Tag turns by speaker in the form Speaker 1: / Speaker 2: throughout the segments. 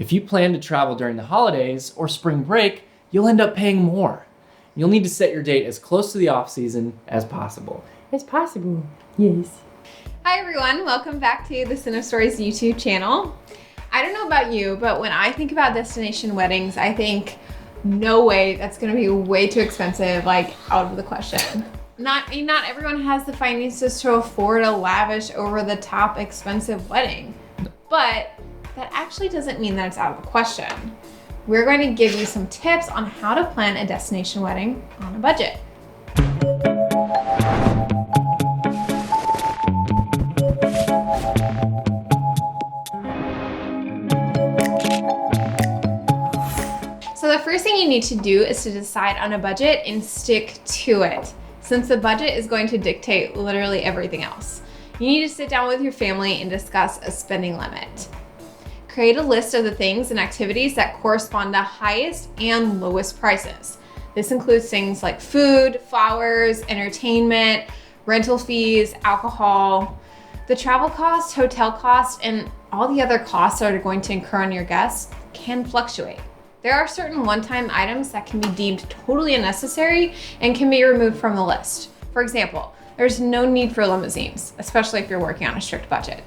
Speaker 1: If you plan to travel during the holidays or spring break, you'll end up paying more. You'll need to set your date as close to the off-season as possible.
Speaker 2: As possible, yes.
Speaker 3: Hi everyone, welcome back to the Cine Stories YouTube channel. I don't know about you, but when I think about destination weddings, I think, no way, that's gonna be way too expensive, like out of the question. Not everyone has the finances to afford a lavish, over-the-top expensive wedding, but that actually doesn't mean that it's out of the question. We're going to give you some tips on how to plan a destination wedding on a budget. So the first thing you need to do is to decide on a budget and stick to it, since the budget is going to dictate literally everything else. You need to sit down with your family and discuss a spending limit. Create a list of the things and activities that correspond to highest and lowest prices. This includes things like food, flowers, entertainment, rental fees, alcohol. The travel costs, hotel costs, and all the other costs that are going to incur on your guests can fluctuate. There are certain one-time items that can be deemed totally unnecessary and can be removed from the list. For example, there's no need for limousines, especially if you're working on a strict budget.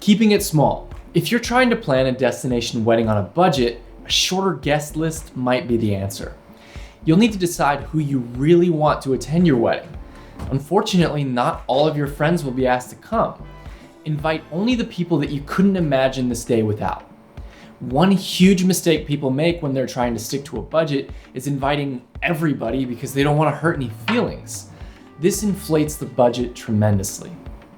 Speaker 1: Keeping it small. If you're trying to plan a destination wedding on a budget, a shorter guest list might be the answer. You'll need to decide who you really want to attend your wedding. Unfortunately, not all of your friends will be asked to come. Invite only the people that you couldn't imagine this day without. One huge mistake people make when they're trying to stick to a budget is inviting everybody because they don't want to hurt any feelings. This inflates the budget tremendously.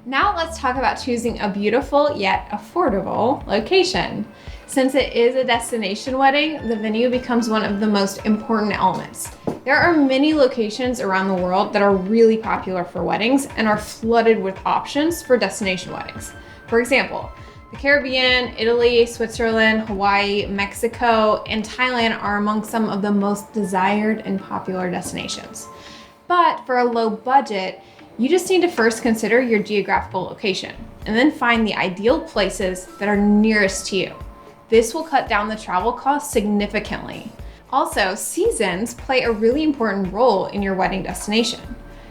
Speaker 3: Now let's talk about choosing a beautiful yet affordable location. Since it is a destination wedding, the venue becomes one of the most important elements. There are many locations around the world that are really popular for weddings and are flooded with options for destination weddings. For example, the Caribbean, Italy, Switzerland, Hawaii, Mexico, and Thailand are among some of the most desired and popular destinations. But for a low budget, you just need to first consider your geographical location and then find the ideal places that are nearest to you. This will cut down the travel costs significantly. Also, seasons play a really important role in your wedding destination.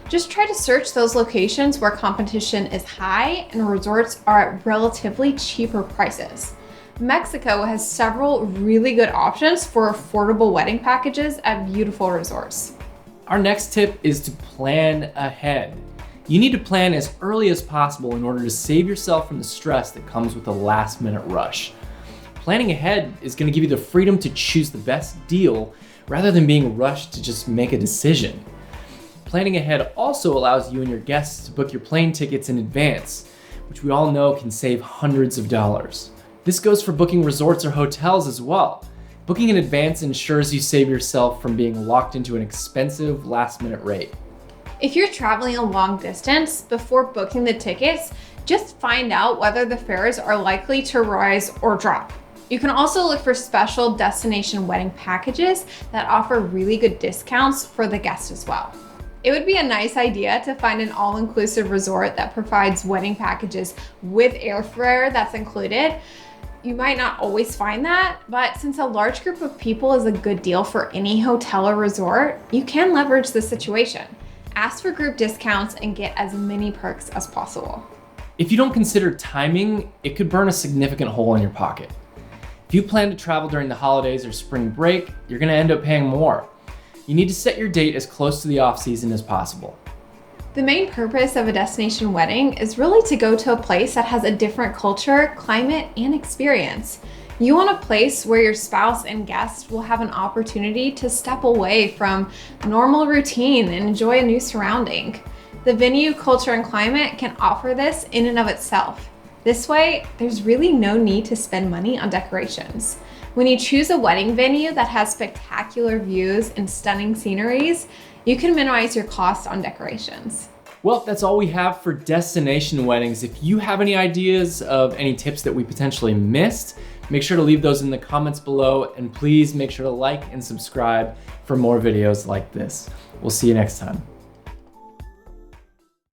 Speaker 3: Just try to search those locations where competition is high and resorts are at relatively cheaper prices. Mexico has several really good options for affordable wedding packages at beautiful resorts.
Speaker 1: Our next tip is to plan ahead. You need to plan as early as possible in order to save yourself from the stress that comes with a last-minute rush. Planning ahead is going to give you the freedom to choose the best deal rather than being rushed to just make a decision. Planning ahead also allows you and your guests to book your plane tickets in advance, which we all know can save hundreds of dollars. This goes for booking resorts or hotels as well. Booking in advance ensures you save yourself from being locked into an expensive last-minute rate.
Speaker 3: If you're traveling a long distance, before booking the tickets, just find out whether the fares are likely to rise or drop. You can also look for special destination wedding packages that offer really good discounts for the guests as well. It would be a nice idea to find an all-inclusive resort that provides wedding packages with airfare that's included. You might not always find that, but since a large group of people is a good deal for any hotel or resort, you can leverage the situation. Ask for group discounts and get as many perks as possible.
Speaker 1: If you don't consider timing, it could burn a significant hole in your pocket. If you plan to travel during the holidays or spring break, you're going to end up paying more. You need to set your date as close to the off-season as possible.
Speaker 3: The main purpose of a destination wedding is really to go to a place that has a different culture, climate, and experience. You want a place where your spouse and guests will have an opportunity to step away from normal routine and enjoy a new surrounding. The venue, culture, and climate can offer this in and of itself. This way, there's really no need to spend money on decorations. When you choose a wedding venue that has spectacular views and stunning sceneries, you can minimize your costs on decorations.
Speaker 1: Well, that's all we have for destination weddings. If you have any ideas of any tips that we potentially missed, make sure to leave those in the comments below, and please make sure to like and subscribe for more videos like this. We'll see you next time.